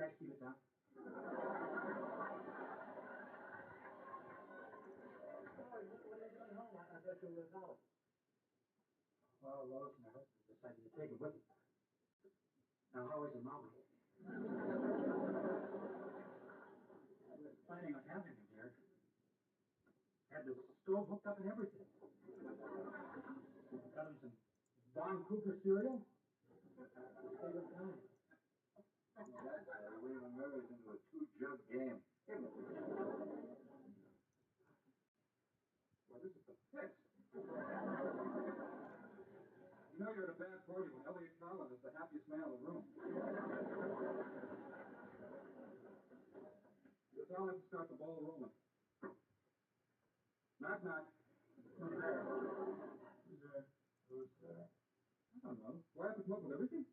guys keep it down? What are you doing home? I thought you were out. Well, Lois and her husband decided to take it with them. Now, how is it, Maui? We're planning on having him here. Had the stove hooked up and everything. Got him some Don Cooper cereal. Favorite kind. That's leaving Mary's into a two-jug game. Well, this is the pits. You know you're at a bad party when Elliot Collins is the happiest man in the room. You tell him to start the ball rolling. Knock, knock. Who's there? Who's there? Who's there? I don't know. Do I have to come up with everything?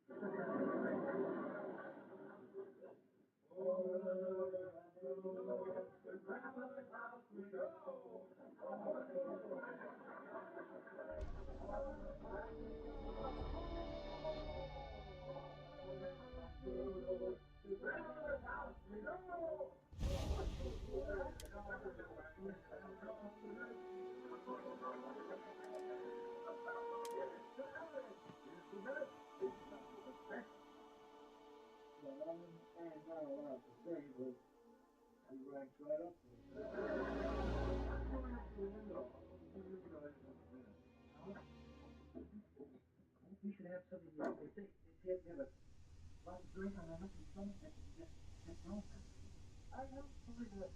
I'm not allowed to say, but he ranks right up there. You should have something to think. If you have a lot of drink on that empty stomach, that's wrong. I don't believe that.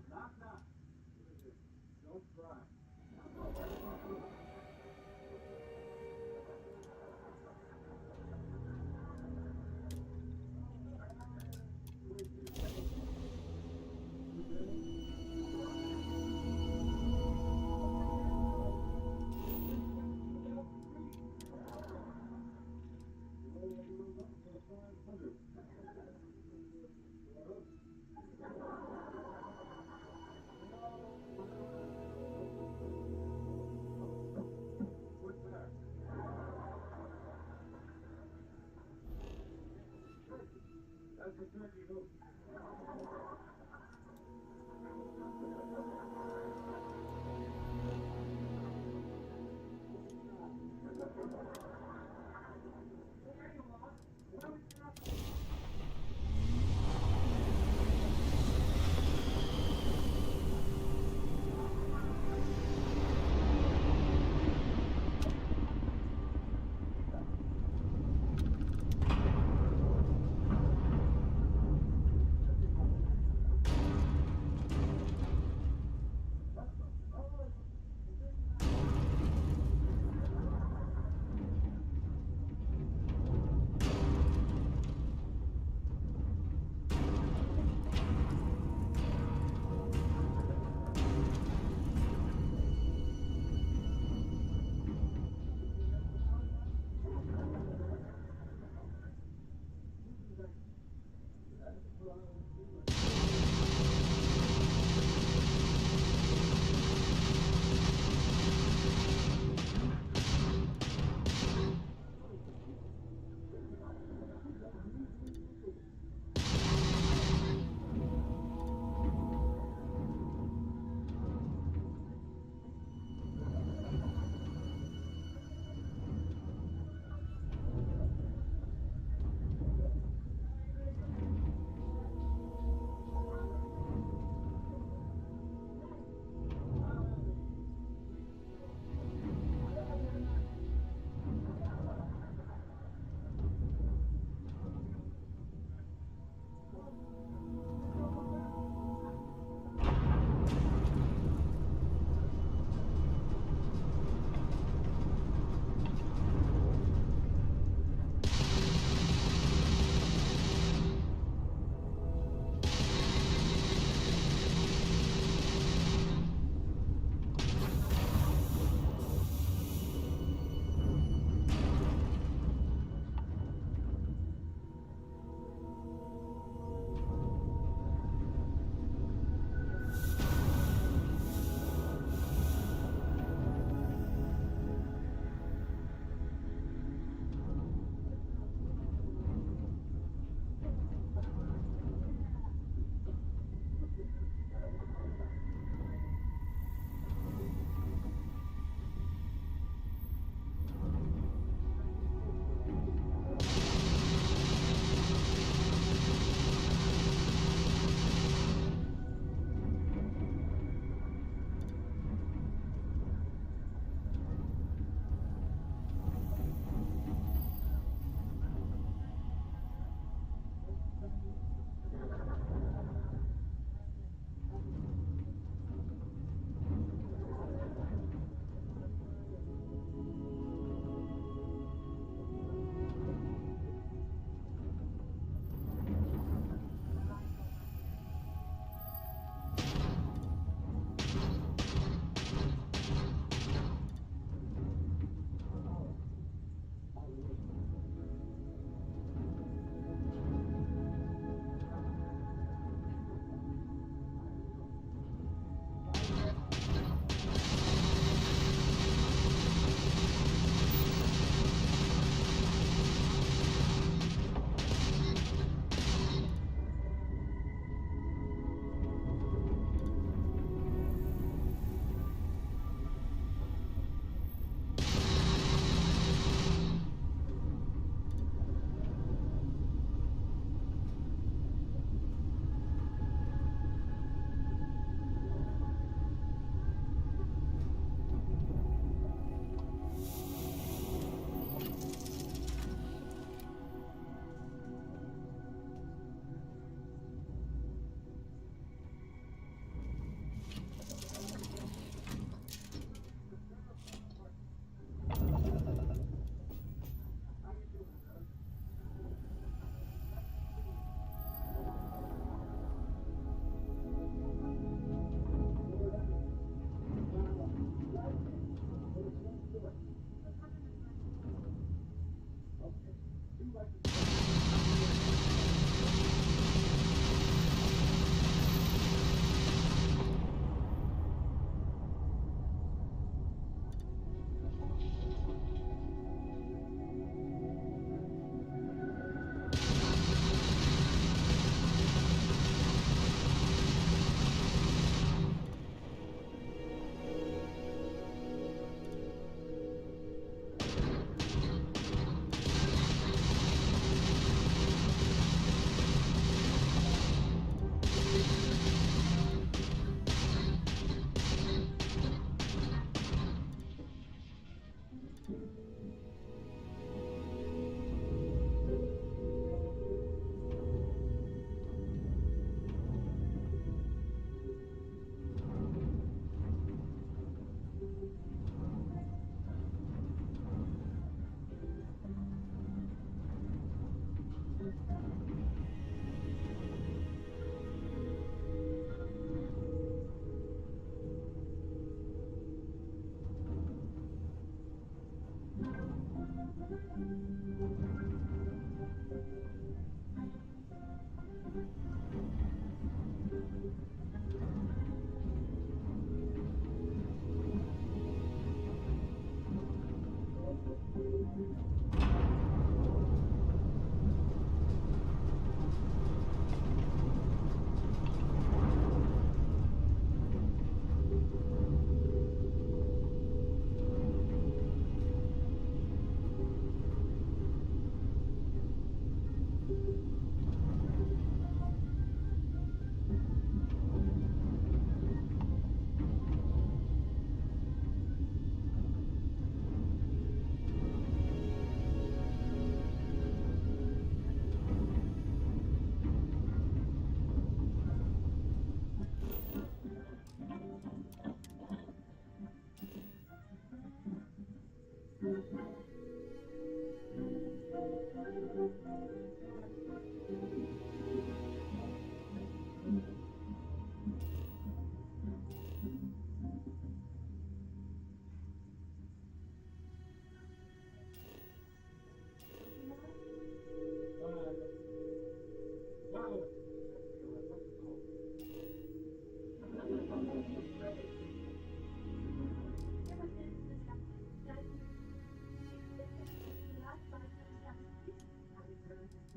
Knock, knock. Don't cry. What's that? That's the turkey hook.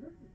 Very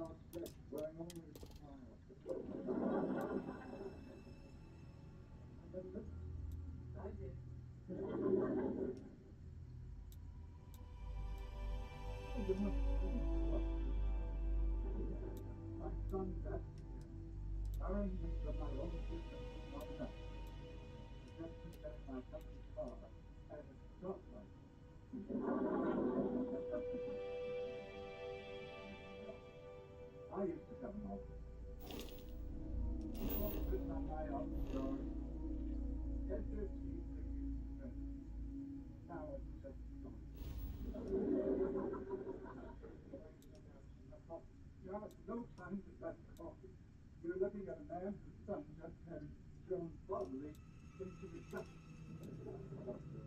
outstretched, wearing only a smile. I did. My son, that marrying into my own sister, not enough. Just to set my country's father as a godlike. I used to come home. Sitting on my office door, enter tea drinking friends. Now it's just gone. You have no time to have coffee. You're looking at a man whose son just had thrown bodily into the dust. What's the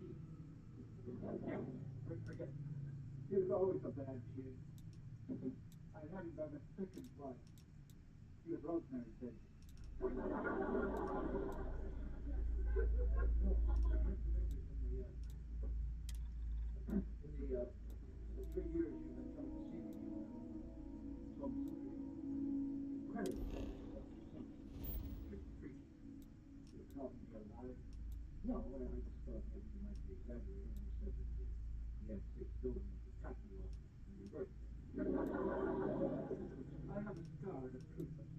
tea? Forget. He was always a bad kid. I had him by the second wife. He was Rosemary's baby. In the 3 years you've been coming to see me, you've told me something incredible about yourself. Pretty freaky. You're calling me alive? No, well, I just thought maybe you might be exaggerating when you said that he had 6 children at the factory office when you birthed. I have a scar to prove it.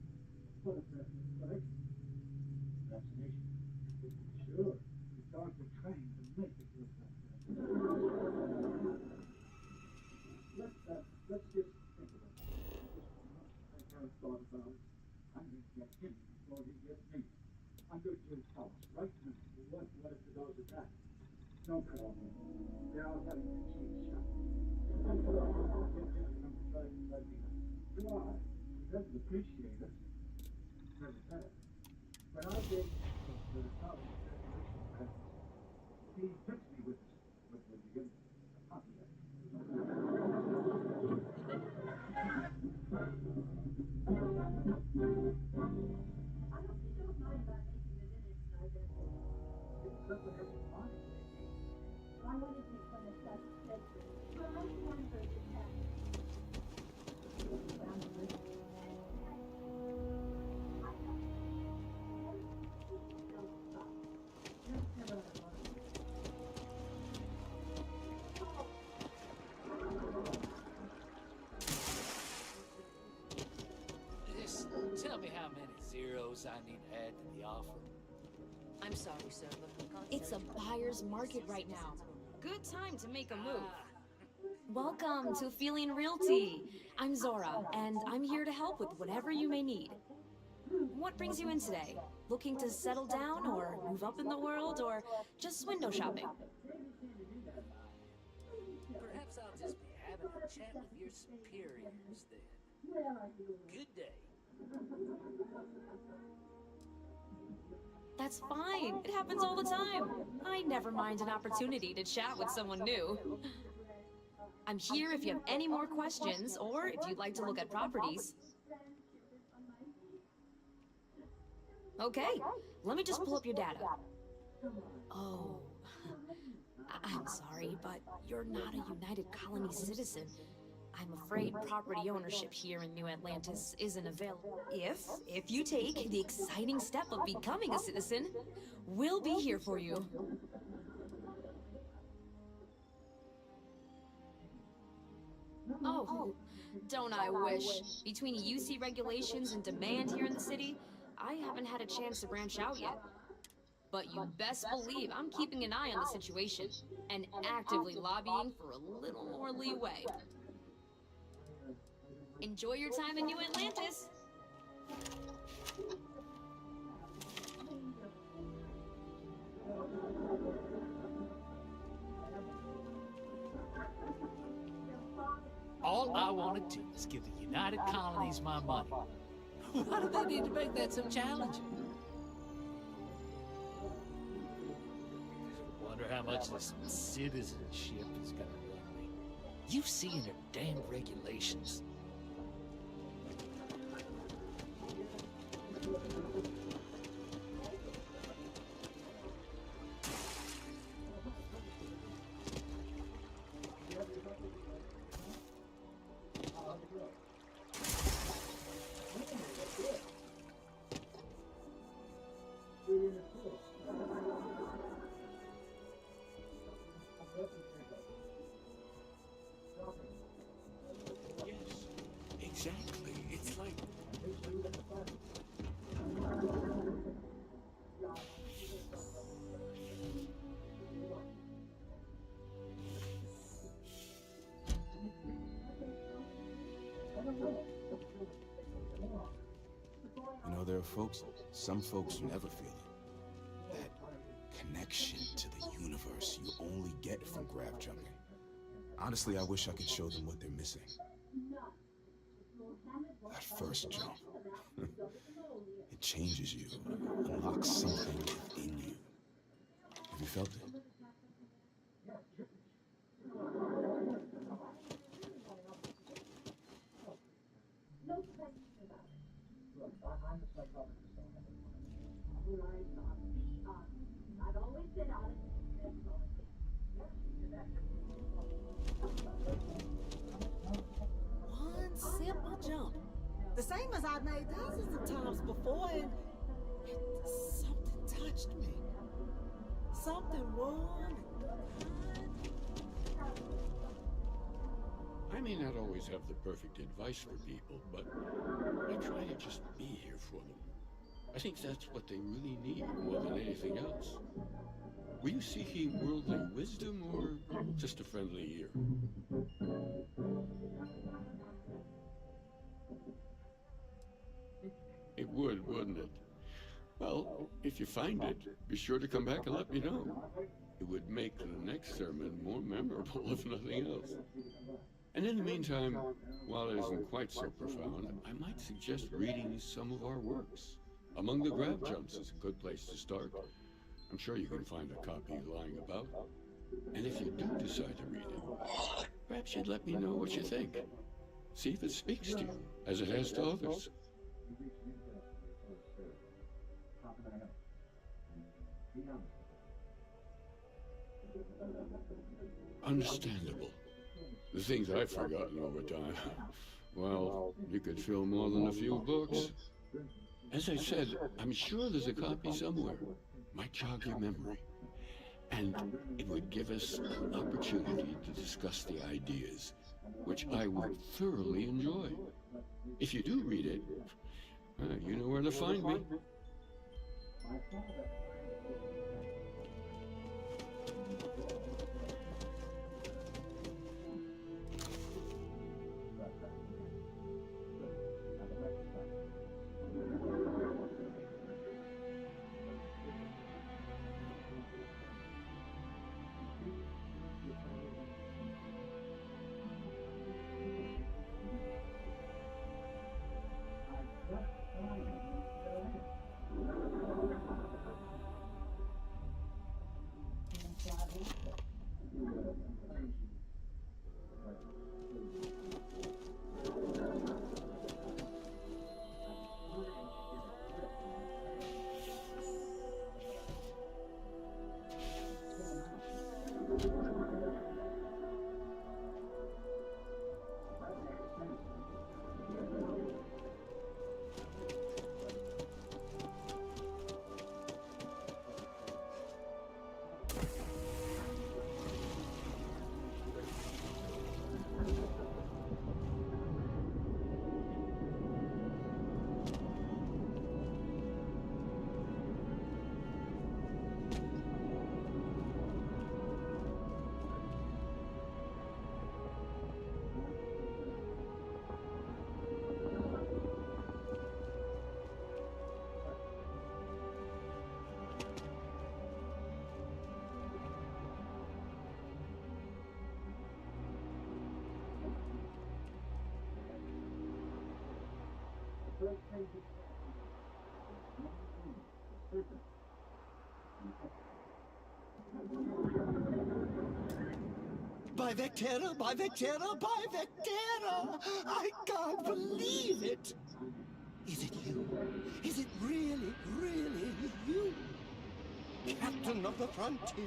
What is that? Correct? Vaccination. Sure. The dogs are trained to make it look like that. Let's just think about it. I haven't thought about it. I'm going to get him before he gets me. I'm going to his house right now. What if the dogs attack? Don't call me. They're all having their teeth shut. Get him to come try to let me. Why? He doesn't appreciate it. Never has. When I gave the college graduation present, he took me with us. But when you get a Pontiac. I hope you don't mind my making a dinner tonight, Edward. It's certainly isn't mine, lady. I wanted to make fun of such treachery. Well, I remember it happened. Sounds good. Just tell me how many zeros I need to add to the offer. I'm sorry, sir, but it's a buyer's market right now. Good time to make a move. Welcome to Feeling Realty. I'm Zora, and I'm here to help with whatever you may need. What brings you in today? Looking to settle down, or move up in the world, or just window shopping? Perhaps I'll just be having a chat with your superiors then. Good day. That's fine. It happens all the time. I never mind an opportunity to chat with someone new. I'm here if you have any more questions, or if you'd like to look at properties. Okay, let me just pull up your data. Oh, I'm sorry, but you're not a United Colony citizen. I'm afraid property ownership here in New Atlantis isn't available. If you take the exciting step of becoming a citizen, we'll be here for you. Oh, don't I wish. Between UC regulations and demand here in the city, I haven't had a chance to branch out yet. But you best believe I'm keeping an eye on the situation and actively lobbying for a little more leeway. Enjoy your time in New Atlantis! All I want to do is give the United Colonies my money. Why do they need to make that so challenging? Wonder how much this citizenship is gonna run me. You've seen their damn regulations. You know, there are folks, some folks never feel it. That connection to the universe you only get from grab jumping. Honestly, I wish I could show them what they're missing. That first jump. It changes you, unlocks something within you. Have you felt it? One simple jump. The same as I've made dozens of times before, and something touched me. Something warm I may not always have the perfect advice for people, but I try to just be here for them. I think that's what they really need more than anything else. Were you seeking worldly wisdom or just a friendly ear? It would, wouldn't it? Well, if you find it, be sure to come back and let me know. It would make the next sermon more memorable, if nothing else. And in the meantime, while it isn't quite so profound, I might suggest reading some of our works. Among the Grab Jumps is a good place to start. I'm sure you can find a copy lying about. And if you do decide to read it, perhaps you'd let me know what you think. See if it speaks to you, as it has to others. Understandable. The things I've forgotten over time. Well, you could fill more than a few books. As I said, I'm sure there's a copy somewhere. Might jog your memory. And it would give us an opportunity to discuss the ideas, which I would thoroughly enjoy. If you do read it, you know where to find me. By Vectera, by Vectera, by Vectera! I can't believe it! Is it you? Is it really, really you? Captain of the frontier,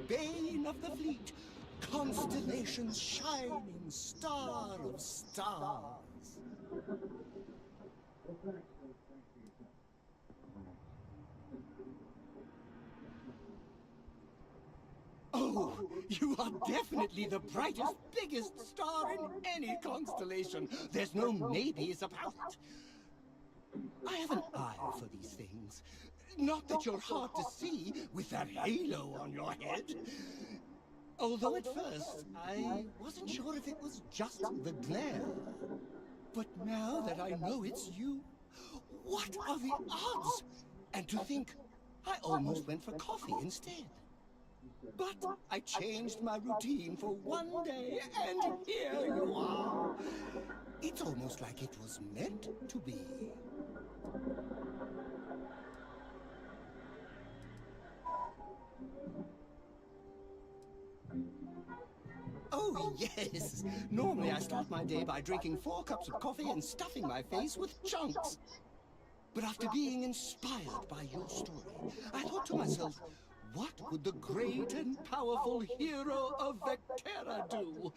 bane of the fleet, constellation's shining star of stars. Oh, you are definitely the brightest, biggest star in any constellation. There's no maybes about it. I have an eye for these things. Not that you're hard to see with that halo on your head. Although at first, I wasn't sure if it was just the glare. But now that I know it's you, what are the odds? And to think, I almost went for coffee instead. But I changed my routine for one day, and here you are. It's almost like it was meant to be. Oh, yes. Normally I start my day by drinking 4 cups of coffee and stuffing my face with chunks. But after being inspired by your story, I thought to myself, what would the great and powerful hero of Vectera do?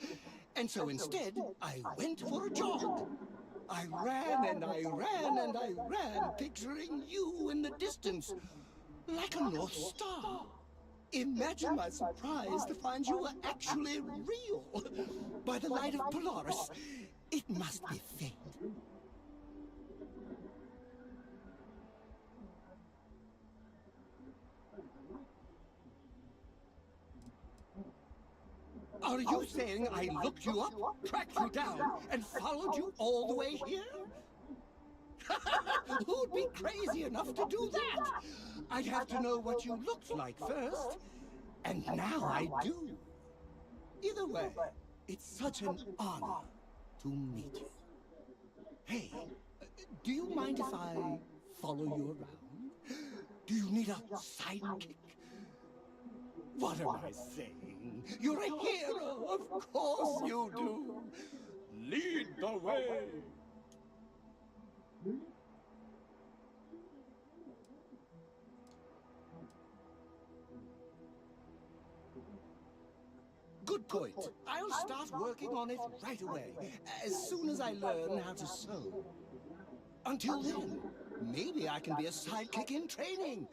And so instead, I went for a jog. I ran and I ran and I ran, picturing you in the distance, like a North Star. Imagine my surprise to find you were actually real. By the light of Polaris, it must be fate. Are you saying I looked you up, tracked you down, and followed you all the way here? Who'd be crazy enough to do that? I'd have to know what you looked like first. And now I do. Either way, it's such an honor to meet you. Hey, do you mind if I follow you around? Do you need a sidekick? What am I saying? You're a hero, of course you do. Lead the way. Good point. I'll start working on it right away, as soon as I learn how to sew. Until then, maybe I can be a sidekick in training.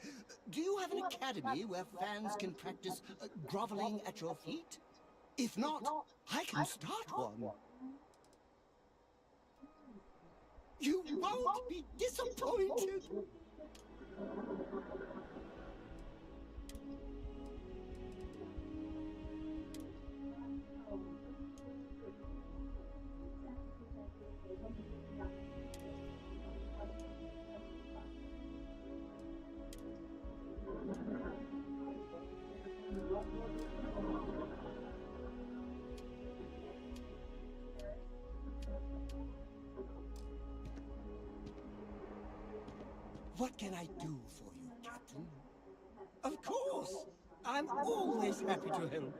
Do you have an academy where fans can practice groveling at your feet? If not, I can start one. You won't be disappointed. What can I do for you, Captain? Of course! I'm always happy to help.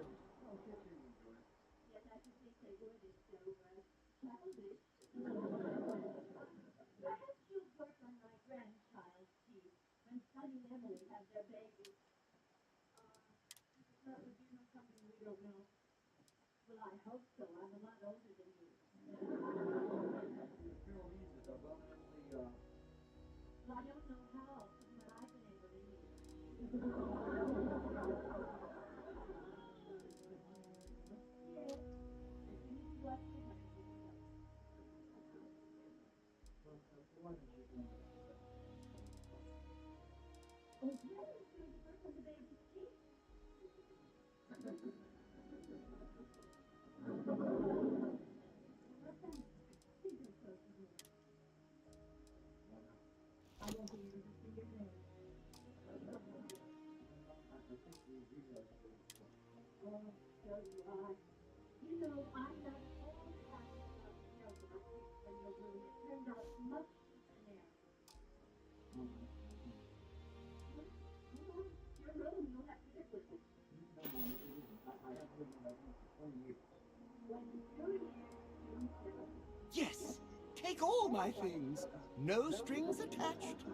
Yes! Take all my things. No strings attached.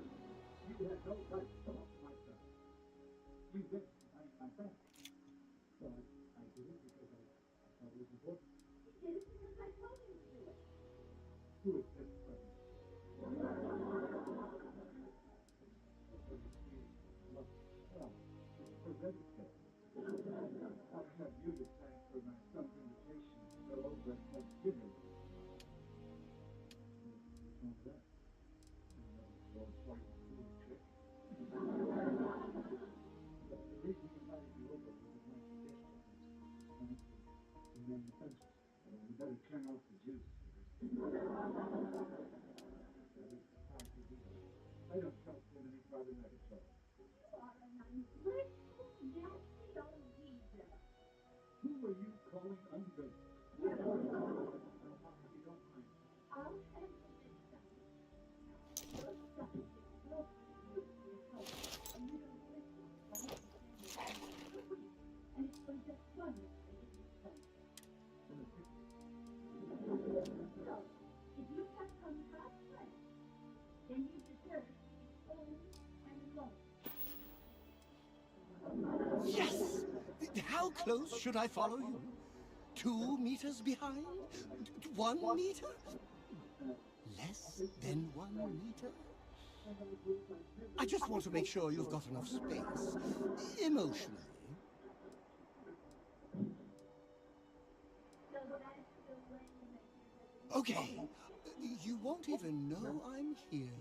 You had no right to talk like that. You did. I thank you. So I did it because I thought it was important. You did it because I told you to do it. Do it this way. Look, well, it's preventive care. I'll have you to thank for my son's invitation to go over and have dinner. What's that? Well, it's like a little trick. But the reason we invited you over was my suggestion is the main fences. You better turn off the juice. Yes! How close should I follow you? 2 meters behind? 1 meter? Less than 1 meter? I just want to make sure you've got enough space, emotionally. Okay, you won't even know I'm here.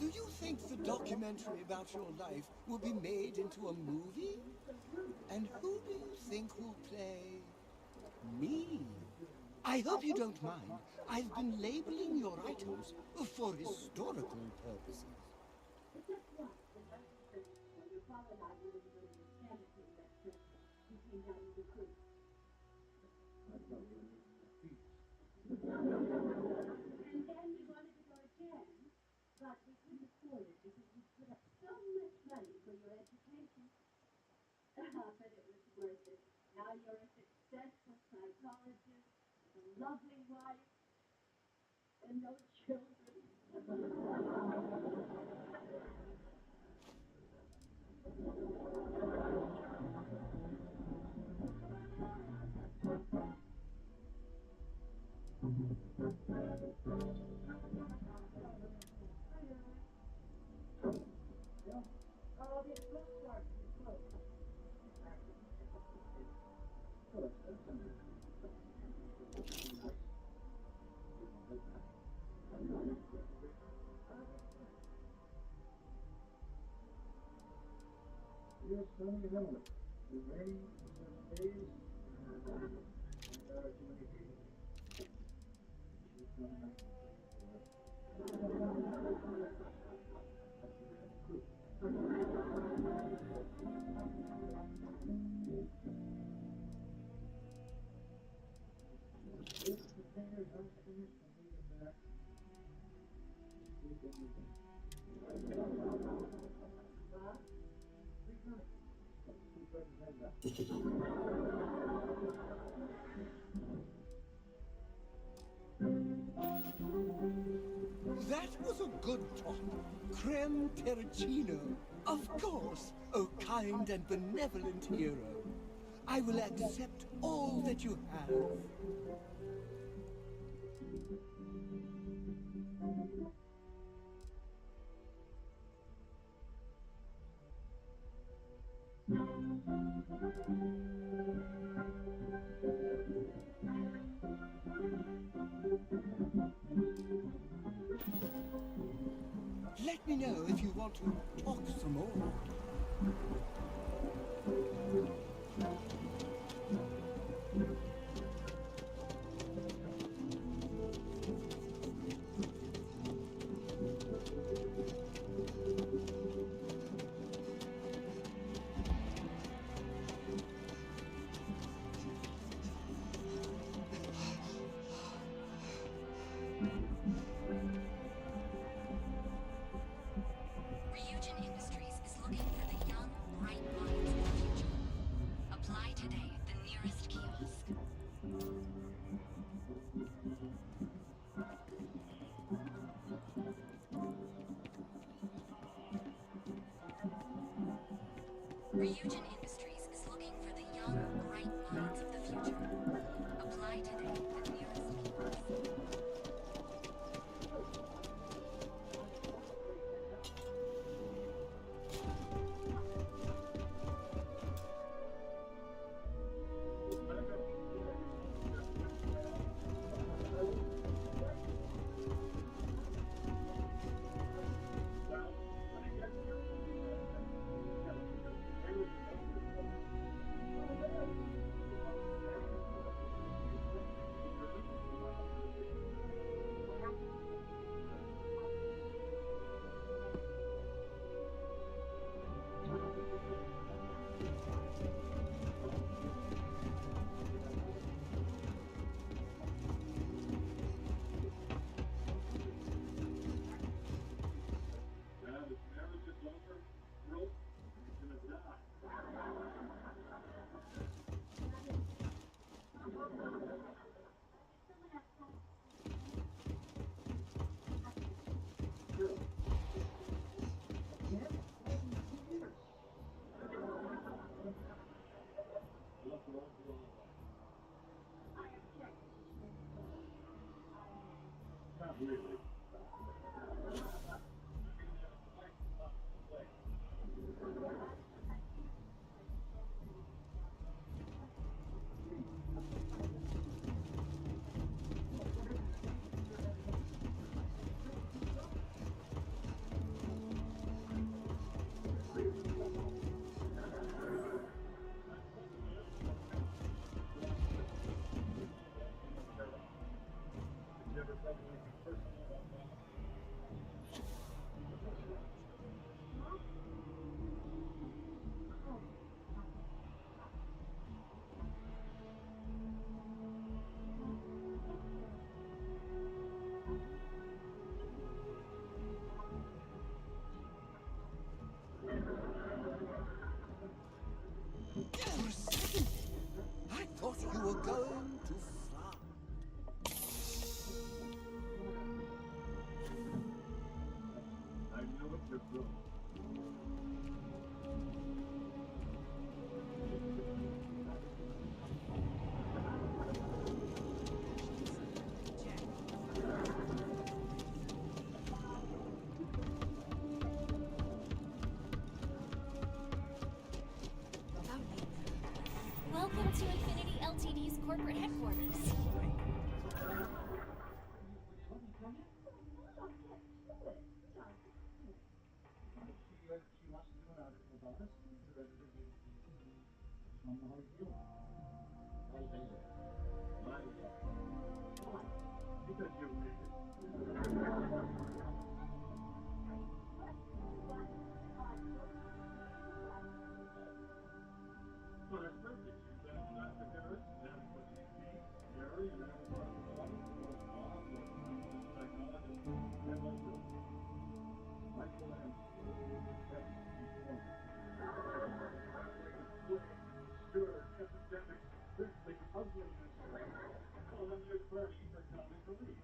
Do you think the documentary about your life will be made into a movie? And who do you think will play me? I hope you don't mind. I've been labeling your items for historical purposes. But it was worth it. Now you're a successful psychologist, a lovely wife, and no children. Yes, sunny and element. The rain, 7 days, and too many people. She's coming back. If the painter's not finished, I'll bring him back. See if anything. That was a good talk. Creme Perugino. Of course, oh kind and benevolent hero. I will accept all that you have. Let me know if you want to talk some more. Ryujin Industries is looking for the young, bright minds of the future. Apply today at the nearest kiosk. Ryujin Industries is looking for the young, bright minds of the future. Apply today at the nearest kiosk. For a second, I thought you were going to fly. I know what you're doing. Welcome to Infinity Ltd's corporate headquarters. She wants to do an article about us. The editor on how you feel. Why? Because you well, that's perfect. That's not the parents. That's what you see. Gary, and that's what I'm talking about. Psychologist. And let's do it. Michael and sure, epidemic, briefly, ugliness. Call them your party for comic relief.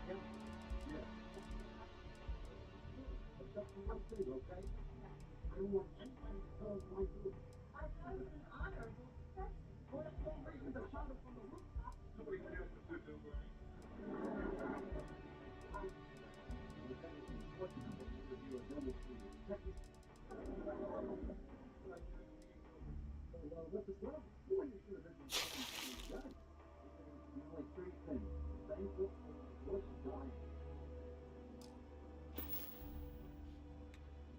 Yes. Except for one thing, okay? I don't want anybody to tell us my group. I thought it was an honorable profession. Well, that's no reason to shout it from the rooftop. Nobody cares what you're doing. What the problem? Well, you should have been done. There's only three things. Banquet, what's dying?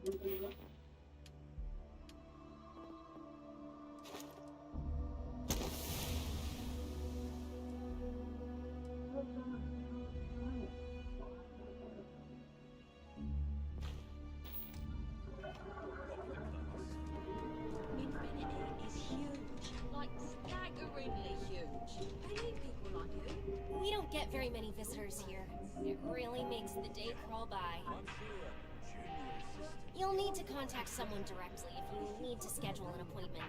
Anything else? Infinity is huge, like staggeringly huge. They need people like you. We don't get very many visitors here. It really makes the day crawl by. You'll need to contact someone directly if you need to schedule an appointment.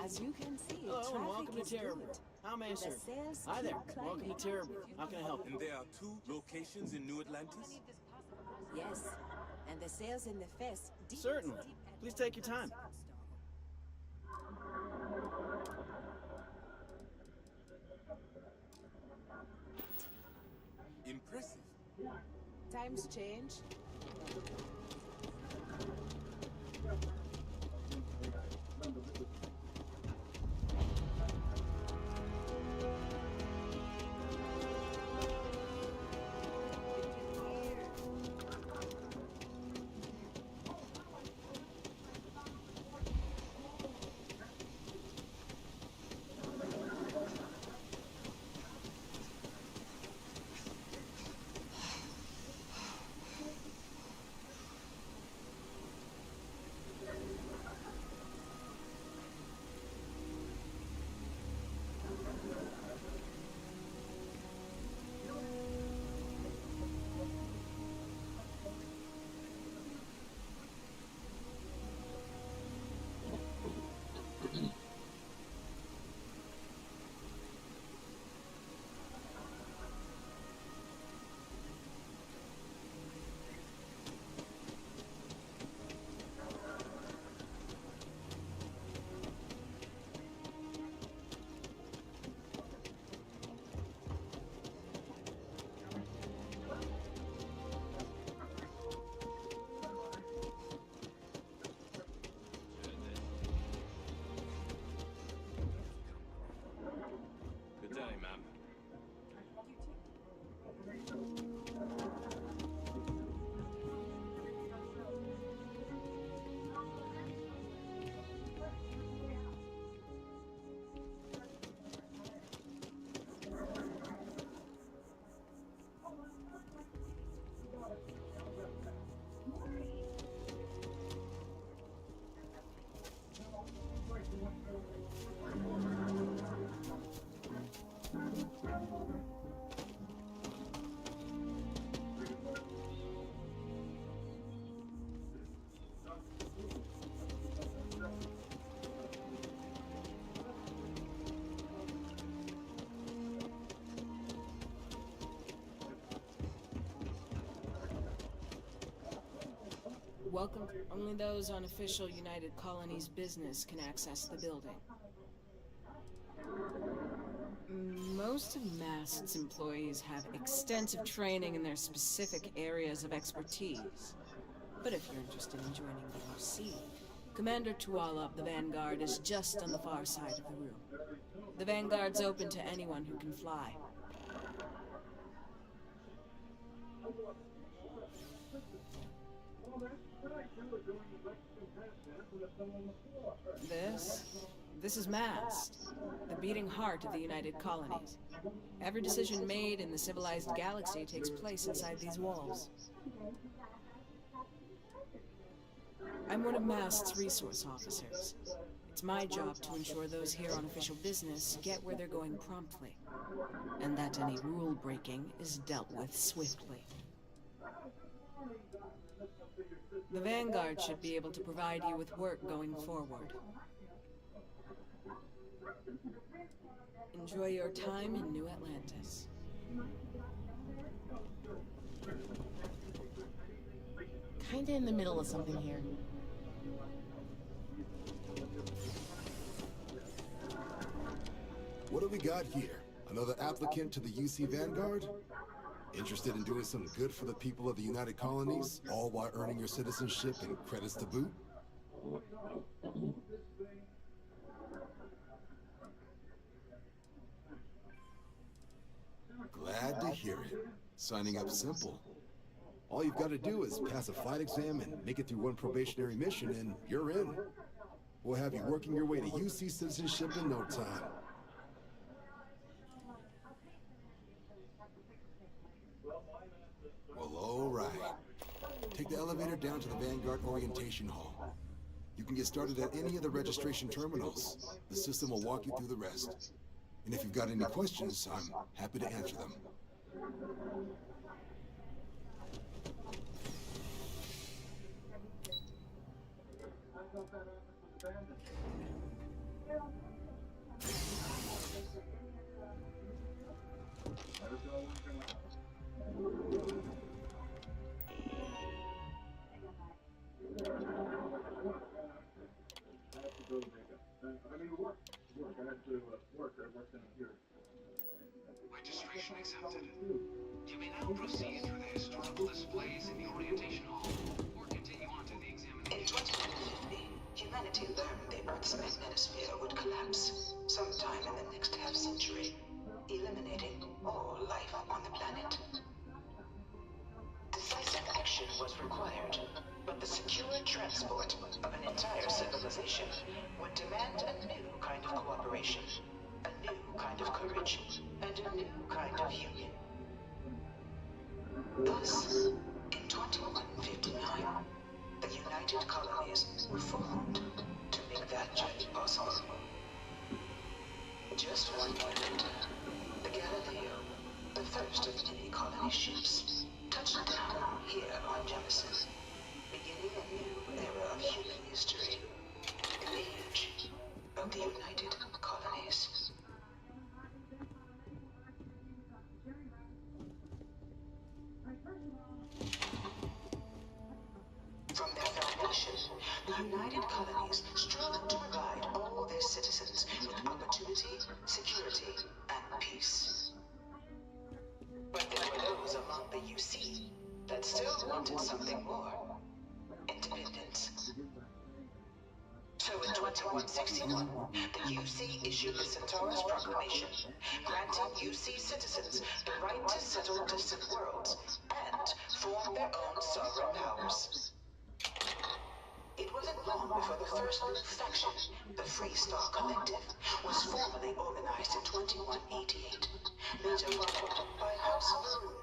As you can see, Hello, and traffic welcome to is Terror. good. How may I The serve? sales Hi there. keep Welcome to climbing. Terror. How can I help you? And there are 2 locations in New Atlantis? Yes, and the sales in the fest. Certainly. Please take your time. Impressive. Times change. Welcome. Only those on official United Colonies business can access the building. Most of MAST's employees have extensive training in their specific areas of expertise. But if you're interested in joining the UC, Commander Tuala of the Vanguard is just on the far side of the room. The Vanguard's open to anyone who can fly. This is MAST, the beating heart of the United Colonies. Every decision made in the civilized galaxy takes place inside these walls. I'm one of MAST's resource officers. It's my job to ensure those here on official business get where they're going promptly, and that any rule breaking is dealt with swiftly. The Vanguard should be able to provide you with work going forward. Enjoy your time in New Atlantis. Kinda in the middle of something here. What do we got here? Another applicant to the UC Vanguard? Interested in doing some good for the people of the United Colonies, all while earning your citizenship and credits to boot? Glad to hear it. Signing up simple. All you've got to do is pass a flight exam and make it through one probationary mission and you're in. We'll have you working your way to UC citizenship in no time. Well, all right. Take the elevator down to the Vanguard Orientation Hall. You can get started at any of the registration terminals. The system will walk you through the rest. And if you've got any questions, I'm happy to answer them. Registration accepted. You may now proceed through the historical displays in the orientation hall, or continue on to the examination. In 2050, humanity learned the Earth's magnetosphere would collapse sometime in the next half-century, eliminating all life on the planet. Decisive action was required, but the secure transport of an entire civilization would demand a new kind of cooperation, a new kind of courage, and a new kind of union. Thus, in 2159, the United Colonies were formed to make that journey possible. Just one year later, the Galileo, the first of many colony ships, touched down here on Jemison, beginning a new era of human history, the age of the United Colonies. From their foundation, the United Colonies strove to provide all their citizens with opportunity, security, and peace. But there were those among the UC that still wanted something more: independence. So in 2161, the UC issued the Centaurus Proclamation, granting UC citizens the right to settle distant worlds and form their own sovereign powers. It wasn't long before the first new faction, the Free Star Collective, was formally organized in 2188, later followed by House Maroon,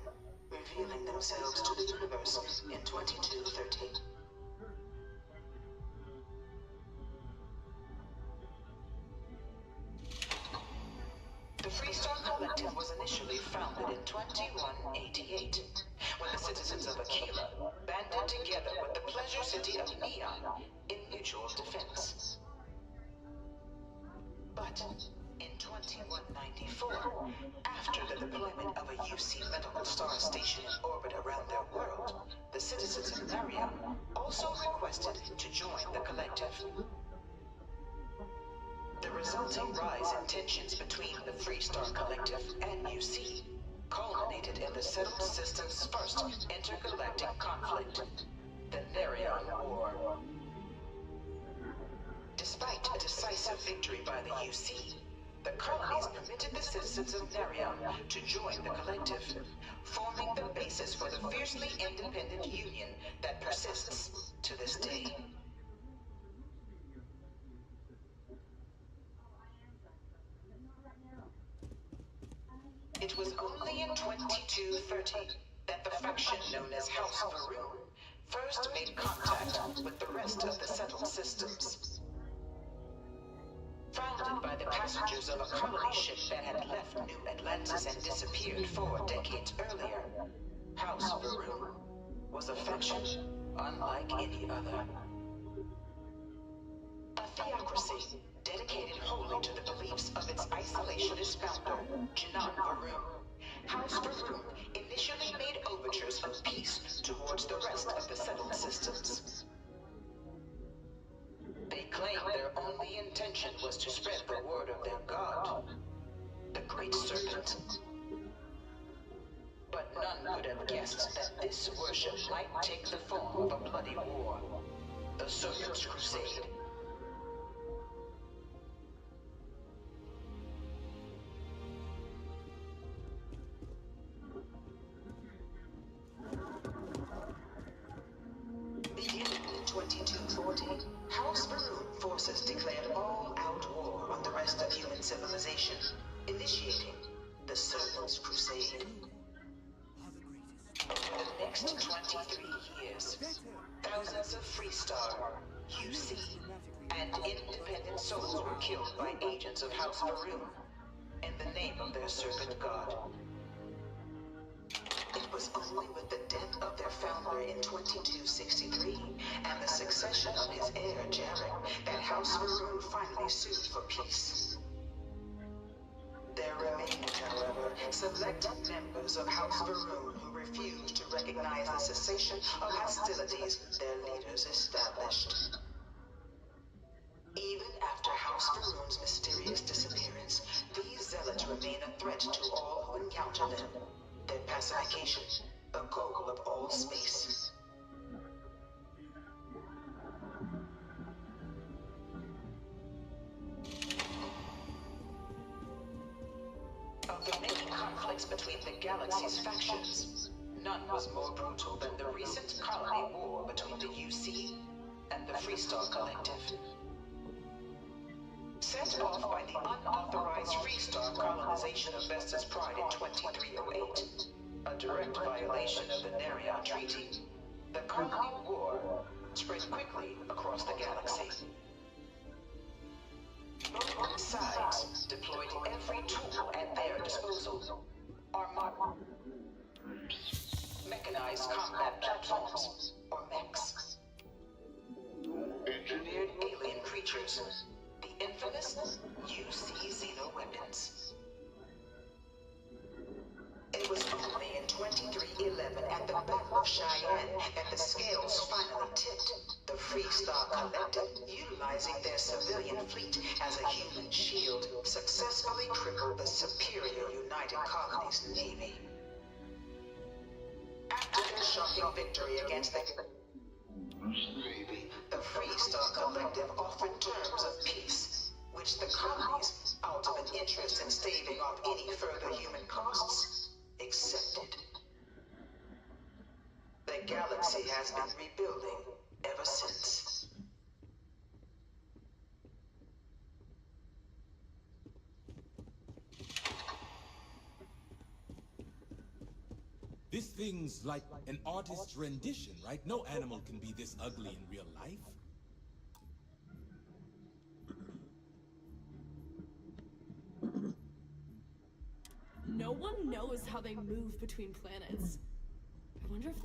revealing themselves to the universe in 2213. The Free Star Collective was initially founded in 2188, when the citizens of Aquila banded together with the pleasure city of Neon in mutual defense. But in 2194, after the deployment of a UC medical star station in orbit around their world, the citizens of Narion also requested to join the collective. The resulting rise in tensions between the Freestar Collective and UC culminated in the settled system's first intergalactic conflict, the Narion War. Despite a decisive victory by the UC, the colonies permitted the citizens of Narion to join the collective, forming the basis for the fiercely independent union that persists to this day. It was only in 2230 that the faction known as House Varun first made contact with the rest of the settled systems. Founded by the passengers of a colony ship that had left New Atlantis and disappeared 4 decades earlier, House Varun was a faction unlike any other. A theocracy dedicated wholly to the beliefs of its isolationist founder, Janan Varun. House Varun initially made overtures of peace towards the rest of the settled systems. They claimed their only intention was to spread the word of their god, the Great Serpent. But none could have guessed that this worship might take the form of a bloody war, the Serpent's Crusade. Beginning in 2240, House Varun forces declared all-out war on the rest of human civilization, initiating the Serpent's Crusade. Over the next 23 years, thousands of Freestar, UC, and independent souls were killed by agents of House Varun in the name of their serpent god. It was only with the death of their founder in 2263 and the succession of his heir, Jarek, that House Varun finally sued for peace. There remained, however, select members of House Varun who refused to recognize the cessation of hostilities their leaders established. Even after House Varun's mysterious disappearance, these zealots remain a threat to all who encounter them. Their pacification, the goal of all space. Of the many conflicts between the galaxy's factions, none was more brutal than the recent colony war between the UC and the Freestar Collective. Set off by the unauthorized Freestar colonization of Vesta's Pride in 2308, a direct violation of the Narion Treaty, the colony war spread quickly across the galaxy. Both sides deployed every tool at their disposal. Armor, mechanized combat platforms, or mechs, engineered alien creatures, the infamous UC xeno-weapons. It was only in 2311 at the Battle of Cheyenne that the scales finally tipped. The Freestar Collective, utilizing their civilian fleet as a human shield, successfully crippled the superior United Colonies Navy. After their shocking victory against the Navy, the Freestar Collective offered terms of peace, which the colonies, out of an interest in staving off any further human costs, accepted. The galaxy has been rebuilding ever since. This thing's like an artist's rendition, right? No animal can be this ugly in real life. No one knows how they move between planets. I wonder if